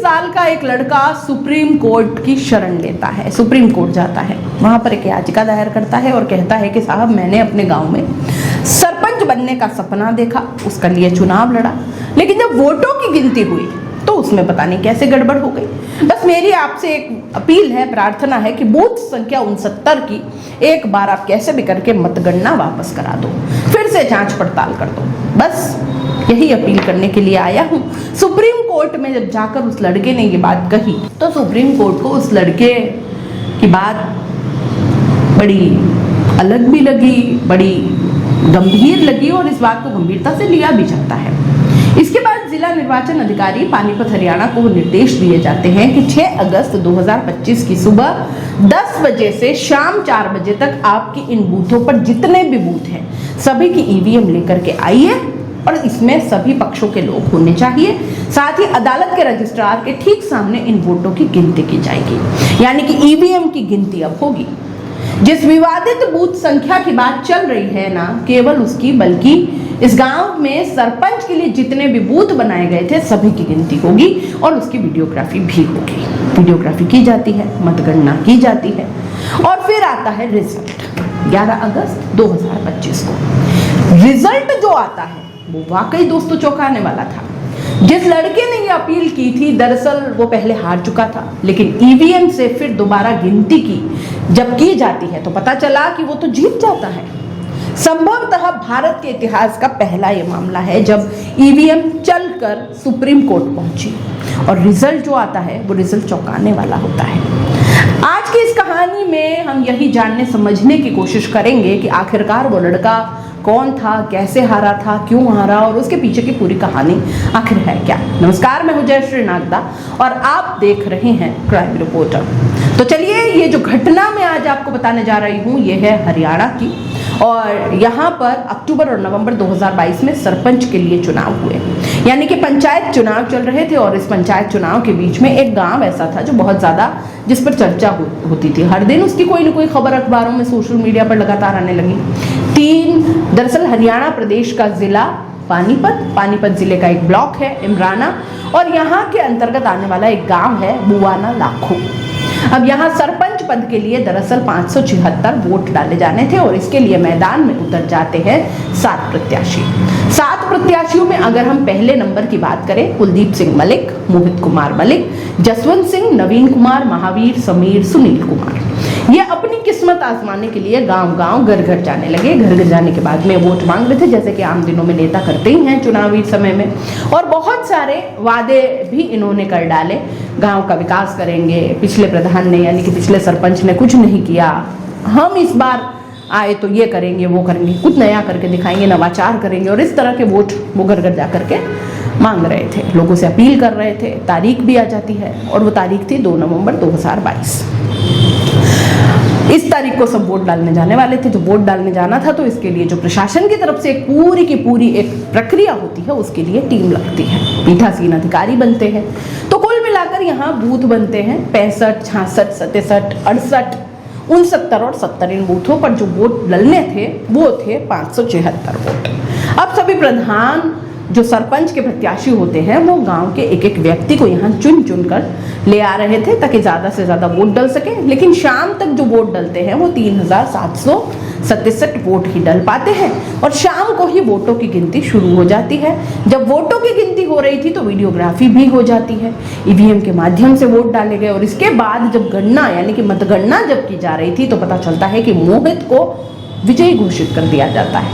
साल का एक लड़का सुप्रीम कोर्ट की शरण लेता है, सुप्रीम कोर्ट जाता है, वहां पर एक याचिका दायर करता है और कहता है कि साहब मैंने अपने गांव में सरपंच बनने का सपना देखा, उसका लिए चुनाव लड़ा, लेकिन जब वोटों की गिनती हुई तो उसमें पता नहीं कैसे गड़बड़ हो गई। बस मेरी आपसे एक अपील है, प्रार्थना है कि बूथ संख्या 69 की एक बार आप कैसे भी करके मतगणना वापस करा दो, फिर से जांच पड़ताल कर दो। बस यही अपील करने के लिए आया हूँ। सुप्रीम कोर्ट में जब जाकर उस लड़के ने ये बात कही तो सुप्रीम कोर्ट को उस लड़के की बात बड़ी अलग भी लगी, बड़ी गंभीर लगी और इस बात को गंभीरता से लिया भी जाता है। इसके बाद जिला निर्वाचन अधिकारी पानीपत हरियाणा को निर्देश दिए जाते हैं कि 6 अगस्त 2025 की सुबह 10 बजे से शाम 4 बजे तक आपकी इन बूथों पर जितने भी बूथ हैं सभी की ईवीएम लेकर के आइए और इसमें सभी पक्षों के लोग होने चाहिए। साथ ही अदालत के रजिस्ट्रार के ठीक सामने इन वोटों की गिनती की जाएगी, यानी कि ईवीएम की गिनती अब होगी। जिस विवादित बूथ संख्या की बात चल रही है ना केवल उसकी, बल्कि इस गांव में सरपंच के लिए जितने भी बूथ बनाए गए थे सभी की गिनती होगी और उसकी वीडियोग्राफी भी होगी। वीडियोग्राफी की जाती है, मतगणना की जाती है और फिर आता है रिजल्ट 11 अगस्त 2025 को। रिजल्ट जो आता है वो वाकई दोस्तों चौंकाने वाला था। जिस लड़के ने ये अपील की थी दरअसल वो पहले हार चुका था, लेकिन ईवीएम से फिर दोबारा गिनती की जब की जाती है तो पता चला कि वो तो जीत जाता है। संभवतः भारत के इतिहास का पहला ये मामला है जब ईवीएम चलकर सुप्रीम कोर्ट पहुंची और रिजल्ट जो आता है वो रिजल्ट चौंकाने वाला होता है। आज की इस कहानी में हम यही जानने समझने की कोशिश करेंगे कि आखिरकार वो लड़का कौन था, कैसे हारा था, क्यों हारा और उसके पीछे की पूरी कहानी आखिर है क्या। नमस्कार, मैं हूं जयश्री नागदा और आप देख रहे हैं क्राइम रिपोर्टर। तो चलिए ये जो घटना मैं आज आपको बताने जा रही हूँ ये है हरियाणा की और यहाँ पर अक्टूबर और नवंबर 2022 में सरपंच के लिए चुनाव हुए, यानी कि पंचायत चुनाव चल रहे थे और इस पंचायत चुनाव के बीच में एक गांव ऐसा था जो बहुत ज़्यादा जिस पर चर्चा होती थी। हर दिन उसकी कोई ना कोई खबर अखबारों में, सोशल मीडिया पर लगातार आने लगी। दरअसल हरियाणा प्रदेश का जिला पानीपत जिले का एक ब्लॉक है इमराना और यहाँ के अंतर्गत आने वाला एक गांव है बुवाना लाखो। अब यहाँ सरपंच पद के लिए दरअसल 576 वोट डाले जाने थे और इसके लिए मैदान में उतर जाते हैं 7 प्रत्याशी। 7 प्रत्याशियों में अगर हम पहले नंबर की बात करें कुलदीप सिंह मलिक, मोहित कुमार मलिक, जसवंत सिंह, नवीन कुमार, महावीर, समीर, सुनील कुमार, ये अपनी किस्मत आजमाने के लिए गांव-गांव, घर-घर जाने लगे। घर-घर जाने के बाद में वोट मांग रहे थे जैसे कि आम दिनों में नेता करते ही हैं चुनावी समय में, और बहुत सारे वादे भी इन्होंने कर डाले। गांव का विकास करेंगे, पिछले प्रधान ने यानी कि पिछले सरपंच ने कुछ नहीं किया, हम इस बार आए तो ये करेंगे वो करेंगे, कुछ नया करके दिखाएंगे, नवाचार करेंगे और इस तरह के वोट वो घर घर जा करके मांग रहे थे, लोगों से अपील कर रहे थे। तारीख भी आ जाती है और वो तारीख थी 2 नवंबर 2022। इस तारीख को सब वोट डालने जाने वाले थे। जो वोट डालने जाना था तो इसके लिए जो प्रशासन की तरफ से एक पूरी की पूरी एक प्रक्रिया होती है उसके लिए टीम लगती है, पीठासीन अधिकारी बनते हैं। तो कुल मिलाकर यहाँ बूथ बनते हैं 65, 66, 67, 68, 69 और 70। इन बूथों पर जो वोट डलने थे वो थे 576 वोट। अब सभी प्रधान जो सरपंच के प्रत्याशी होते हैं वो गांव के एक एक व्यक्ति को यहाँ चुन चुन कर ले आ रहे थे ताकि ज़्यादा से ज़्यादा वोट डल सके। लेकिन शाम तक जो वोट डलते हैं वो 3767 वोट ही डल पाते हैं और शाम को ही वोटों की गिनती शुरू हो जाती है। जब वोटों की गिनती हो रही थी तो वीडियोग्राफी भी हो जाती है, ईवीएम के माध्यम से वोट डाले गए और इसके बाद जब गणना यानी कि मतगणना जब की जा रही थी तो पता चलता है कि मोहित को विजयी घोषित कर दिया जाता है।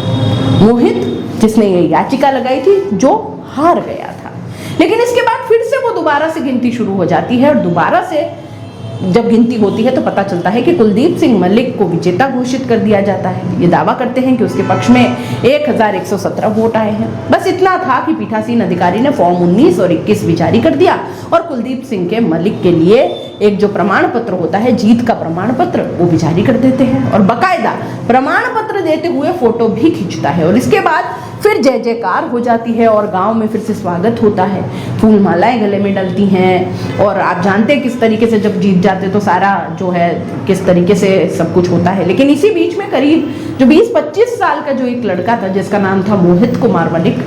मोहित जिसने ये याचिका लगाई थी जो हार गया था, लेकिन इसके बाद फिर से वो दोबारा से गिनती शुरू हो जाती है और दोबारा से जब गिनती होती है तो पता चलता है कि कुलदीप सिंह मलिक को विजेता घोषित कर दिया जाता है। ये दावा करते हैं कि उसके पक्ष में 1117 वोट आए हैं। बस इतना था कि पीठासीन अधिकारी ने फॉर्म 19 और 21 भी जारी कर दिया और कुलदीप सिंह के मलिक के लिए एक जो प्रमाण पत्र होता है, जीत का प्रमाण पत्र, वो भी जारी कर देते हैं और बाकायदा प्रमाण पत्र देते हुए फोटो भी खींचता है और इसके बाद फिर जय जयकार हो जाती है और गांव में फिर से स्वागत होता है, फूल मालाएं गले में डलती हैं और आप जानते हैं किस तरीके से जब जीत जाते तो सारा जो है किस तरीके से सब कुछ होता है। लेकिन इसी बीच में करीब जो 20-25 साल का जो एक लड़का था जिसका नाम था मोहित कुमार मलिक,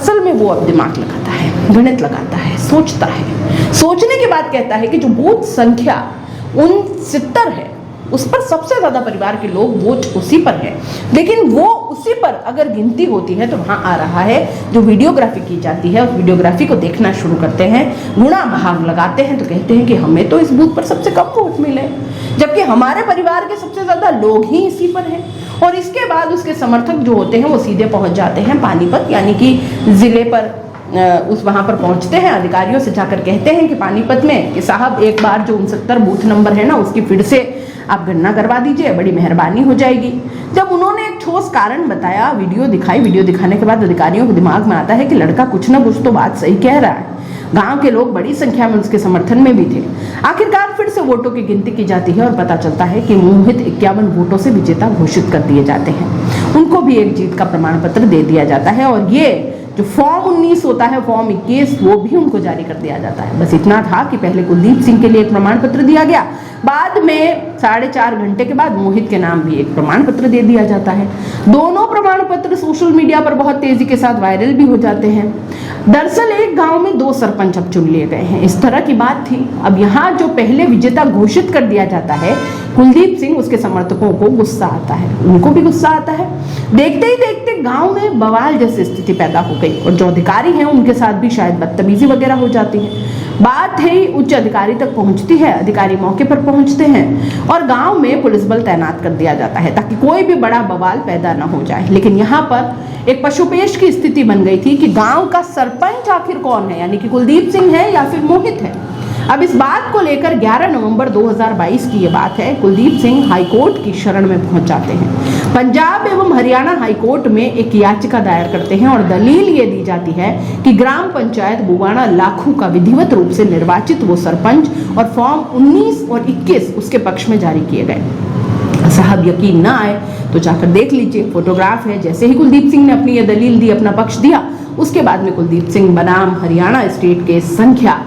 असल में वो अब दिमाग लगाता है, गणित लगाता है, सोचता है। सोचने के बाद कहता है कि जो बूथ संख्या 69 है उस पर सबसे ज्यादा परिवार के लोग वोट उसी पर है, लेकिन वो उसी पर अगर गिनती होती है तो वहां आ रहा है जो वीडियोग्राफी की जाती है, उस वीडियोग्राफी को देखना शुरू करते हैं, गुणा भाग लगाते हैं तो कहते हैं कि हमें तो इस बूथ पर सबसे कम वोट मिले, जबकि हमारे परिवार के सबसे ज्यादा लोग ही इसी पर हैं। और इसके बाद उसके समर्थक जो होते हैं वो सीधे पहुंच जाते हैं पानीपत, यानी कि जिले पर उस वहां पर पहुंचते हैं, अधिकारियों से जाकर कहते हैं कि पानीपत में कि साहब एक बार जो 69 बूथ नंबर है ना उसकी फिर से आप गणना करवा दीजिए, बड़ी मेहरबानी हो जाएगी। जब उन्होंने एक ठोस कारण बताया, वीडियो दिखाई, वीडियो दिखाने के बाद अधिकारियों के दिमाग में आता है कि लड़का कुछ ना कुछ तो बात सही कह रहा है। गांव के लोग बड़ी संख्या में उसके समर्थन में भी थे। आखिरकार फिर से वोटों की गिनती की जाती है और पता चलता है कि मोहित 51 वोटों से विजेता घोषित कर दिए जाते हैं। उनको भी एक जीत का प्रमाण पत्र दे दिया जाता है और ये जो फॉर्म 19 होता है, फॉर्म 21 वो भी उनको जारी कर दिया जाता है। बस इतना था कि पहले कुलदीप सिंह के लिए एक प्रमाण पत्र दिया गया, बाद में 4.5 घंटे के बाद मोहित के नाम भी एक प्रमाण पत्र दे दिया जाता है। दोनों प्रमाण पत्र सोशल मीडिया पर बहुत तेजी के साथ वायरल भी हो जाते हैं। दरअसल एक गांव में 2 सरपंच अब चुन लिए गए हैं, इस तरह की बात थी। अब यहाँ जो पहले विजेता घोषित कर दिया जाता है कुलदीप सिंह, उसके समर्थकों को गुस्सा आता है, उनको भी गुस्सा आता है। देखते ही देखते गांव में बवाल जैसी स्थिति पैदा हो गई और जो अधिकारी हैं उनके साथ भी शायद बदतमीजी वगैरह हो जाती है। बात है उच्च अधिकारी तक पहुंचती है, अधिकारी मौके पर पहुंचते हैं और गांव में पुलिस बल तैनात कर दिया जाता है ताकि कोई भी बड़ा बवाल पैदा न हो जाए। लेकिन यहाँ पर एक पशुपेश की स्थिति बन गई थी कि गांव का सरपंच आखिर कौन है, यानी कि कुलदीप सिंह है या फिर मोहित है। अब इस बात को लेकर 11 नवंबर 2022 की ये बात है, कुलदीप सिंह हाईकोर्ट की शरण में पहुंच जाते हैं। पंजाब एवं हरियाणा हाईकोर्ट में एक याचिका दायर करते हैं और दलील ये दी जाती है कि ग्राम पंचायत बुवाना लाखू का विधिवत रूप से निर्वाचित वो सरपंच और फॉर्म 19 और 21 उसके पक्ष में जारी किए गए। साहब यकीन ना आए तो जाकर देख लीजिए, फोटोग्राफ है। जैसे ही कुलदीप सिंह ने अपनी ये दलील दी, अपना पक्ष दिया, उसके बाद में कुलदीप सिंह बनाम हरियाणा स्टेट के संख्या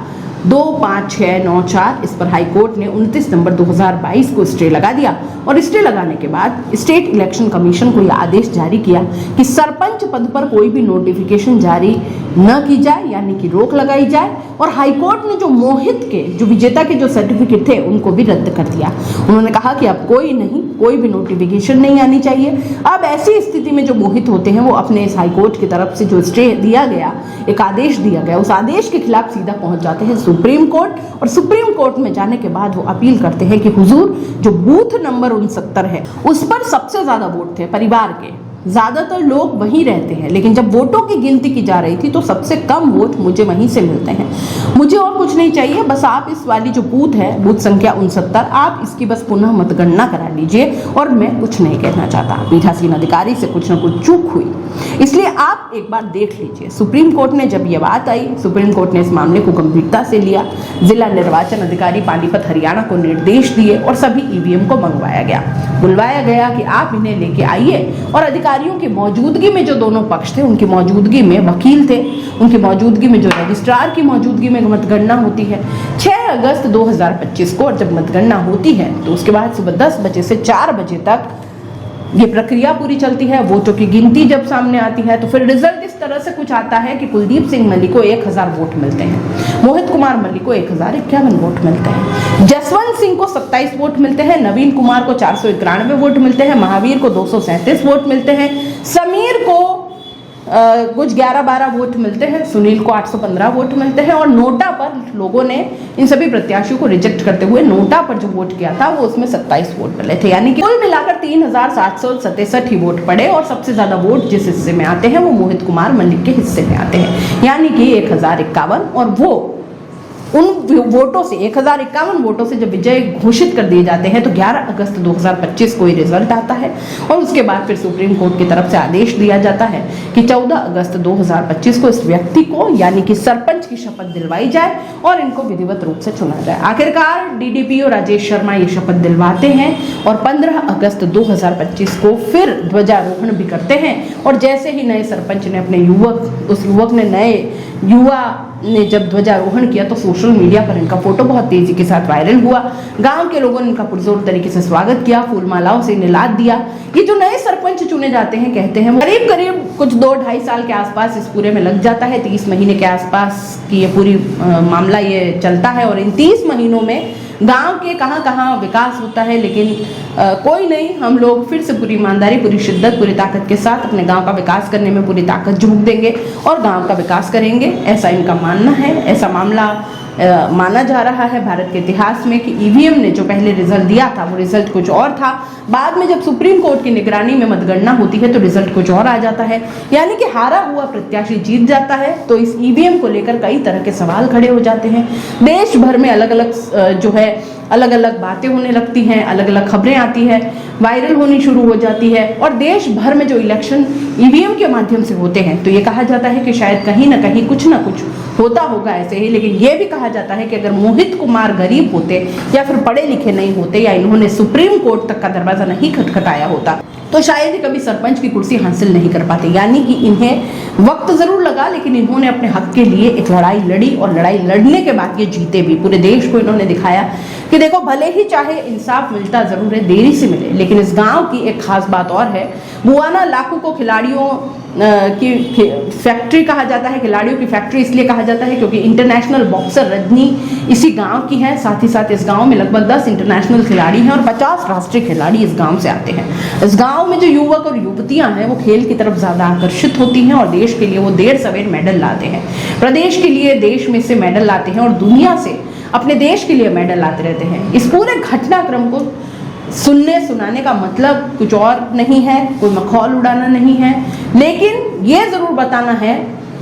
25694 इस पर हाईकोर्ट ने 29 नवंबर 2022 को स्टे लगा दिया और स्टे लगाने के बाद स्टेट इलेक्शन कमीशन को यह आदेश जारी किया कि सरपंच पद पर कोई भी नोटिफिकेशन जारी न की जाए, यानी कि रोक लगाई जाए। और हाईकोर्ट ने जो मोहित के, जो विजेता के जो सर्टिफिकेट थे उनको भी रद्द कर दिया। उन्होंने कहा कि अब कोई भी नोटिफिकेशन नहीं आनी चाहिए। अब ऐसी स्थिति में जो मोहित होते हैं वो अपने इस हाईकोर्ट की तरफ से जो स्टे दिया गया, एक आदेश दिया गया, उस आदेश के खिलाफ सीधा पहुंच जाते हैं सुप्रीम कोर्ट। और सुप्रीम कोर्ट में जाने के बाद वो अपील करते हैं कि हुजूर, जो बूथ नंबर 69 है उस पर सबसे ज्यादा वोट थे परिवार के, ज्यादातर लोग वहीं रहते हैं, लेकिन जब वोटों की गिनती की जा रही थी तो सबसे कम वोट मुझे वहीं से मिलते हैं। मुझे और कुछ नहीं चाहिए, बस आप इस वाली जो बूथ है, बूथ संख्या 69, आप इसकी बस पुनः मतगणना करा लीजिए और मैं कुछ नहीं कहना चाहता। पीठासीन अधिकारी से कुछ ना कुछ चूक हुई, इसलिए आप एक बार देख लीजिए। सुप्रीम कोर्ट ने जब यह बात आई, सुप्रीम कोर्ट ने इस मामले को गंभीरता से लिया। जिला निर्वाचन अधिकारी पानीपत हरियाणा को निर्देश दिए और सभी ईवीएम को मंगवाया गया, बुलवाया गया कि आप इन्हें लेके आइए। और अधिकारियों की मौजूदगी में जो दोनों पक्ष थे, उनकी मौजूदगी में वकील थे, उनकी मौजूदगी में जो रजिस्ट्रार की मौजूदगी में मतगणना होती है 6 अगस्त 2025 को। और जब मतगणना होती है तो उसके बाद सुबह 10 बजे से 4 बजे तक ये प्रक्रिया पूरी चलती है। वोटों की गिनती जब सामने आती है तो फिर रिजल्ट इस तरह से कुछ आता है कि कुलदीप सिंह मल्लिक को 1000 वोट मिलते हैं, मोहित कुमार मल्लिक को 1051 वोट मिलते हैं, जसवंत सिंह को 27 वोट मिलते हैं, नवीन कुमार को 491 वोट मिलते हैं, महावीर को 237 वोट मिलते हैं, समीर को कुछ 11-12 वोट मिलते हैं, सुनील को 815 वोट मिलते हैं। और नोटा पर लोगों ने इन सभी प्रत्याशियों को रिजेक्ट करते हुए नोटा पर जो वोट किया था वो उसमें 27 वोट मिले थे, यानी कि कुल मिलाकर 3767 ही वोट पड़े। और सबसे ज्यादा वोट जिस हिस्से में आते हैं वो मोहित कुमार मल्लिक के हिस्से में आते हैं, यानी कि 1051। और वो उन वोटों से 1051 वोटों से जब विजय घोषित कर दिए जाते हैं तो 11 अगस्त 2025 को ये रिजल्ट आता है। और उसके बाद फिर सुप्रीम कोर्ट की तरफ से आदेश दिया जाता है कि 14 अगस्त 2025 को इस व्यक्ति को, यानी कि सरपंच की शपथ दिलवाई जाए और इनको विधिवत रूप से चुना जाए। आखिरकार डीडीपीओ राजेश शर्मा ये शपथ दिलवाते हैं और 15 अगस्त 2025 को फिर ध्वजारोहण भी करते हैं। और जैसे ही नए सरपंच ने अपने युवा ने जब ध्वजारोहण किया तो सोशल मीडिया पर इनका फोटो बहुत तेजी के साथ वायरल हुआ। गांव के लोगों ने इनका पुरजोर तरीके से स्वागत किया, फूल मालाओं से निलाद दिया। ये जो नए सरपंच चुने जाते हैं, कहते हैं करीब करीब कुछ 2-2.5 साल के आसपास इस पूरे में लग जाता है। 30 महीने के आसपास की ये पूरी मामला ये चलता है और इन 30 महीनों में गांव के कहां विकास होता है, लेकिन कोई नहीं। हम लोग फिर से पूरी ईमानदारी, पूरी शिद्दत, पूरी ताकत के साथ अपने गांव का विकास करने में पूरी ताकत झोंक देंगे और गांव का विकास करेंगे, ऐसा इनका मानना है। ऐसा मामला माना जा रहा है भारत के इतिहास में कि ईवीएम ने जो पहले रिजल्ट दिया था वो रिजल्ट कुछ और था। बाद में जब सुप्रीम कोर्ट की निगरानी में मतगणना होती है तो रिजल्ट कुछ और आ जाता है, यानी कि हारा हुआ प्रत्याशी जीत जाता है। तो इस ईवीएम को लेकर कई तरह के सवाल खड़े हो जाते हैं। देश भर में अलग अलग जो है अलग अलग बातें होने लगती हैं, अलग अलग खबरें आती है, वायरल होनी शुरू हो जाती है। और देश भर में जो इलेक्शन ईवीएम के माध्यम से होते हैं तो ये कहा जाता है कि शायद कहीं ना कहीं कुछ ना कुछ होता होगा ऐसे ही। लेकिन ये भी कहा जाता है कि अगर मोहित कुमार गरीब होते या फिर पढ़े लिखे नहीं होते या इन्होंने सुप्रीम कोर्ट तक का दरवाजा नहीं खटखटाया होता तो शायद ही कभी सरपंच की कुर्सी हासिल नहीं कर पाते। यानी कि इन्हें वक्त जरूर लगा, लेकिन इन्होंने अपने हक के लिए एक लड़ाई लड़ी और लड़ाई लड़ने के बाद ये जीते भी। पूरे देश को इन्होंने दिखाया कि देखो, भले ही चाहे इंसाफ मिलता जरूर है, देरी से मिले, लेकिन इस गांव की एक खास बात और है। बुआना लाखों को खिलाड़ियों की फैक्ट्री कहा जाता है। खिलाड़ियों की फैक्ट्री इसलिए कहा जाता है क्योंकि इंटरनेशनल बॉक्सर रजनी इसी गांव की है। साथ ही साथ इस गांव में लगभग 10 इंटरनेशनल खिलाड़ी हैं और 50 राष्ट्रीय खिलाड़ी इस गांव से आते हैं। इस गांव में जो युवक और युवतियां हैं वो खेल की तरफ ज्यादा आकर्षित होती हैं और देश के लिए वो देर सवेर मेडल लाते हैं। प्रदेश के लिए देश में से मेडल लाते हैं और दुनिया से अपने देश के लिए मेडल लाते रहते हैं। इस पूरे घटनाक्रम को सुनाने का मतलब कुछ और नहीं है, कोई मखौल उड़ाना नहीं है, लेकिन ये जरूर बताना है,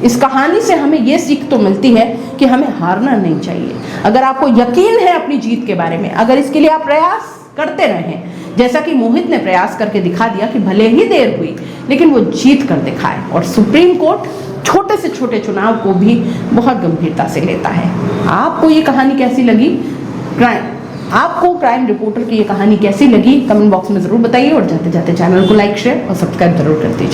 इस कहानी से हमें ये सीख तो मिलती है कि हमें हारना नहीं चाहिए। अगर आपको यकीन है अपनी जीत के बारे में, अगर इसके लिए आप प्रयास करते रहें, जैसा कि मोहित ने प्रयास करके दिखा दिया कि भले ही देर हुई लेकिन वो जीत कर दिखाए। और सुप्रीम कोर्ट छोटे से छोटे चुनाव को भी बहुत गंभीरता से लेता है। आपको ये कहानी कैसी लगी? आपको क्राइम रिपोर्टर की ये कहानी कैसी लगी? कमेंट बॉक्स में जरूर बताइए और जाते जाते चैनल को लाइक, शेयर और सब्सक्राइब जरूर कर दीजिए।